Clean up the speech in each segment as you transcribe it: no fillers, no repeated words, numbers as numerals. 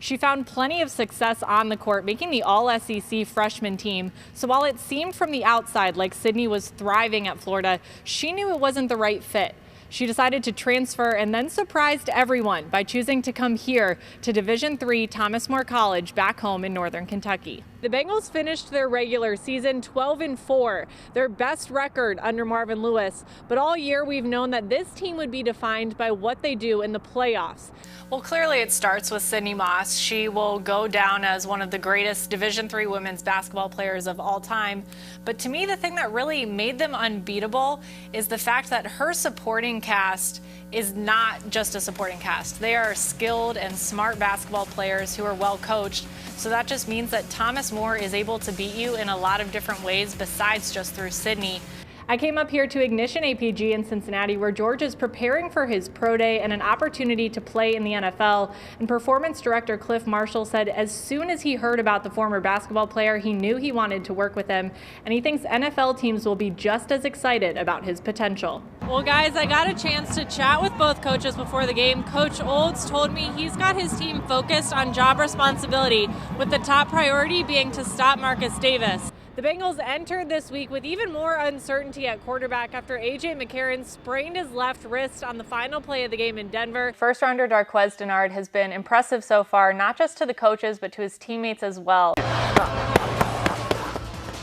She found plenty of success on the court, making the All-SEC freshman team. So while it seemed from the outside like Sydney was thriving at Florida, she knew it wasn't the right fit. She decided to transfer and then surprised everyone by choosing to come here to Division III Thomas More College back home in Northern Kentucky. The Bengals finished their regular season 12-4, their best record under Marvin Lewis. But all year we've known that this team would be defined by what they do in the playoffs. Well, clearly it starts with Sydney Moss. She will go down as one of the greatest Division III women's basketball players of all time. But to me, the thing that really made them unbeatable is the fact that her supporting cast is not just a supporting cast. They are skilled and smart basketball players who are well coached. So that just means that Thomas More is able to beat you in a lot of different ways besides just through Sydney. I came up here to Ignition APG in Cincinnati, where George is preparing for his pro day and an opportunity to play in the NFL. And performance director Cliff Marshall said as soon as he heard about the former basketball player, he knew he wanted to work with him. And he thinks NFL teams will be just as excited about his potential. Well, guys, I got a chance to chat with both coaches before the game. Coach Olds told me he's got his team focused on job responsibility, with the top priority being to stop Marcus Davis. The Bengals entered this week with even more uncertainty at quarterback after A.J. McCarron sprained his left wrist on the final play of the game in Denver. First-rounder Darqueze Dennard has been impressive so far, not just to the coaches, but to his teammates as well.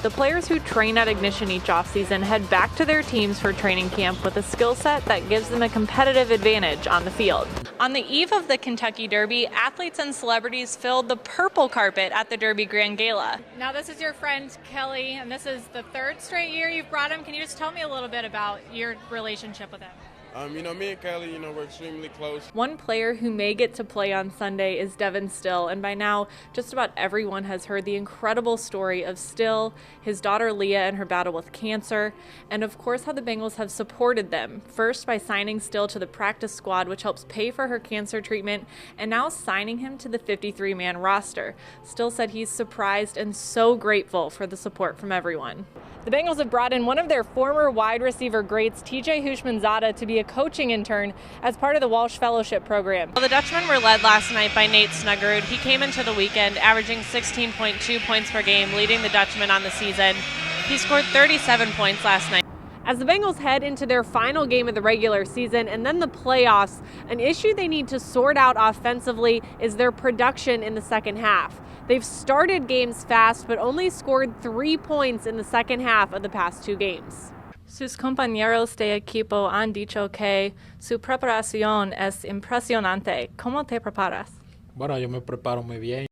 The players who train at Ignition each offseason head back to their teams for training camp with a skill set that gives them a competitive advantage on the field. On the eve of the Kentucky Derby, athletes and celebrities filled the purple carpet at the Derby Grand Gala. Now this is your friend Kelly, and this is the third straight year you've brought him. Can you just tell me a little bit about your relationship with him? Me and Kelly, we're extremely close. One player who may get to play on Sunday is Devin Still, and by now, just about everyone has heard the incredible story of Still, his daughter Leah, and her battle with cancer, and of course how the Bengals have supported them, first by signing Still to the practice squad, which helps pay for her cancer treatment, and now signing him to the 53-man roster. Still said he's surprised and so grateful for the support from everyone. The Bengals have brought in one of their former wide receiver greats, TJ Houshmandzadeh, to be a coaching intern as part of the Walsh Fellowship program. Well, the Dutchmen were led last night by Nate Snuggerud. He came into the weekend averaging 16.2 points per game, leading the Dutchmen on the season. He scored 37 points last night. As the Bengals head into their final game of the regular season and then the playoffs, an issue they need to sort out offensively is their production in the second half. They've started games fast, but only scored 3 points in the second half of the past 2 games. Sus compañeros de equipo han dicho que su preparación es impresionante. ¿Cómo te preparas? Bueno, yo me preparo muy bien.